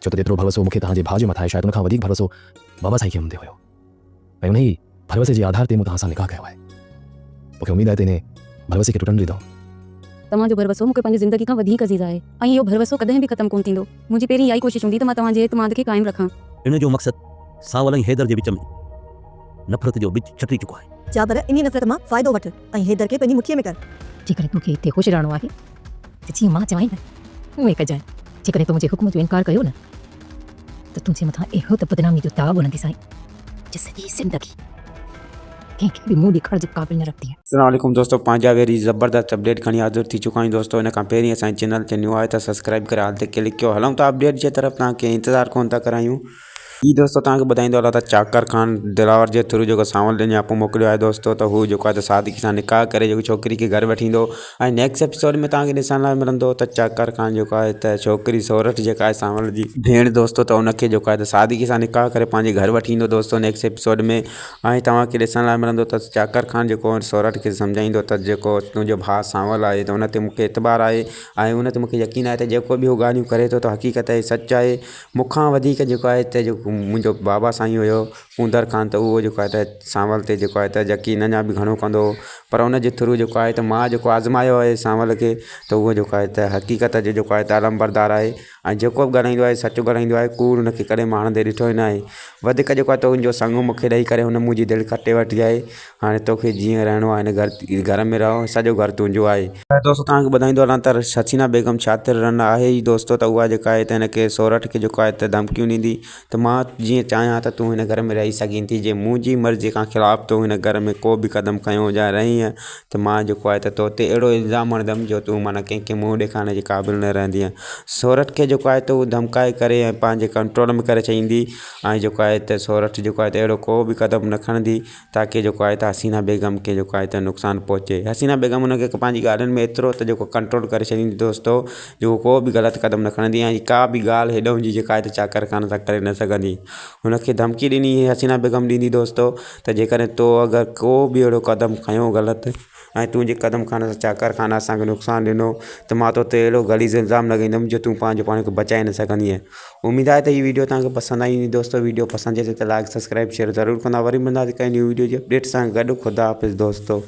छो त जेतिरो भरोसो मूंखे तव्हांजे भाउ जे मथां आहे शायदि उनखां वधीक भरोसो बाबा साईं खे मूं ते हुयो ऐं उन ई भरोसे जे आधार ते मूं तव्हां सां निकाह कयो आहे। मूंखे उमेद आहे त इन भरोसे खे टुटण ॾींदो। तव्हांजो भरोसो मूंखे पंहिंजी ज़िंदगी खां वधीक अज़ीज़ आहे ऐं इहो भरोसो कॾहिं बि ख़तमु कोन थींदो। मुंहिंजी पहिरीं इहा ई कोशिशि हूंदी त मां तव्हांजे एतमाद खे क़ाइमु रखां। इन जो मक़सदु सावल ऐं हैदर जे विच में नफ़रत जो बिज छटी चुको आहे। जा पर इन नफ़रत मां फ़ाइदो वठ ऐं हैदर खे पंहिंजी मुठीअ में कर। जेकॾहिं तोखे हिते ख़ुशि रहणो आहे त जीअं मां चवां न उहे कजांइ। जेकॾहिं तूं मुंहिंजे हुकुम जो इनकार कयो न त तुंहिंजे मथां अहिड़ो त बदनामी जो दाग हणंदी साईं जो सॼी ज़िंदगी कंहिंखे बि मुंहुं ॾेखारण जे क़ाबिल न रखंदी। अस्सलाम वालेकुम दोस्तों, पंहिंजा वेरी ज़बरदस्त अपडेट खणी हाज़िर थी चुका आहियूं दोस्तों। इन खां पहिरीं असांजे चैनल ते न्यू आहे त सब्सक्राइब करे हाल ते क्लिक कयो। हलूं था अपडेट जे तरफ़, तव्हांखे इंतज़ारु कोन था करायूं। ई दोस्तों तव्हांखे ॿुधाईंदो हलां त चाकर ख़ान दिलावर जे थ्रू जेको सावल ॾिनी आपो मोकिलियो आहे दोस्तों, त हू जेको आहे त सादिकी सां निकाह करे जेको छोकिरी खे घर वठी ईंदो। ऐं नेक्स्ट एपिसोड में तव्हांखे ॾिसण लाइ मिलंदो त चाकर ख़ान जेको आहे त छोकिरी सोरठ जेका आहे सावल जी भेण दोस्तों, त उनखे जेको आहे त सादिकी सां निकाह करे पंहिंजे घर वठी ईंदो दोस्तों नेक्स्ट एपिसोड में। ऐं तव्हांखे ॾिसण लाइ मिलंदो त चाकर ख़ान जेको सोरठ खे सम्झाईंदो त जेको तुंहिंजो भाउ सावल आहे त उन ते मूंखे एतबार आहे ऐं उन ते मूंखे यकीन आहे त जेको बि हू ॻाल्हियूं करे थो त हक़ीक़त आहे सच आहे। मूंखां वधीक जेको आहे त जेको मुंहिंजो बाबा साईं हुयो कुंदर ख़ान, त उहो जेको आहे त सावल ते जेको आहे त यकीन अञा बि घणो कंदो हो, पर उन जे थ्रू जेको आहे त मां जेको आज़मायो आहे सावल खे, त उहो जेको आहे त हक़ीक़त जो जेको आहे त अलमबरदार आहे। ऐं जेको बि ॻाल्हाईंदो आहे सच ॻाल्हाईंदो आहे, कूड़ उनखे कॾहिं मां हणंदे ॾिठो ई न आहे। वधीक जेको आहे तुंहिंजो संग मूंखे ॾेई करे हुन मुंहिंजी दिलि खटे वठी आहे। हाणे तोखे जीअं रहणो आहे हिन घर में रहो, सॼो घर तुंहिंजो आहे। दोस्तों तव्हांखे ॿुधाईंदो हलां त हसीना बेगम शातिर रन आहे ई दोस्तों, त उहा जेका आहे त हिनखे सोरठ खे जेको आहे त धमकियूं ॾींदी त मां जीअं चाहियां त तूं हिन घर में रही सघीं थी। जे मुंहिंजी मर्ज़ी खां ख़िलाफ़ु तूं हिन घर में को बि क़दम खयों या रही आहे त मां जेको आहे त तो ते अहिड़ो इल्ज़ाम हणंदमि जो तूं माना कंहिंखे मुंहुं ॾेखारण जे क़ाबिल न रहंदी। सोरठ खे जेको आहे त उहो धमकाए करे ऐं पंहिंजे कंट्रोल में करे छॾींदी ऐं जेको आहे त सोरठ जेको आहे त अहिड़ो को बि क़दम न खणंदी ताकी जेको आहे त हसीना बेगम खे जेको आहे त नुक़सानु पहुचे। हसीना बेगम हुनखे पंहिंजी ॻाल्हियुनि में एतिरो त जेको कंट्रोल करे छॾींदी दोस्तों, जो को बि ग़लति क़दम न खणंदी ऐं का बि ॻाल्हि हेॾो जी जेका आहे त चाकर ख़ान सां करे न सघंदी। हुनखे धमकी ॾिनी हसीना बेगम ॾींदी दोस्तों त जेकॾहिं तो अगरि को बि अहिड़ो क़दम खयों ग़लति ऐं तुंहिंजे क़दम खणण सां चाकर ख़ान असांखे नुक़सानु ॾिनो त मां तो ते अहिड़ो ग़लीज़ इल्ज़ाम लॻाईंदुमि जो तूं पंहिंजो पाण खे बचाए न सघंदीअं। उमेद आहे त हीअ वीडियो तव्हांखे पसंदि आई हूंदी दोस्तों। वीडियो पसंदि अचे त लाइक सब्सक्राइब शेयर ज़रूरु कंदा। वरी मिलंदासीं कंहिं न्यू वीडियो जे अपडेट सां गॾु। ख़ुदा हाफ़िज़ दोस्तों।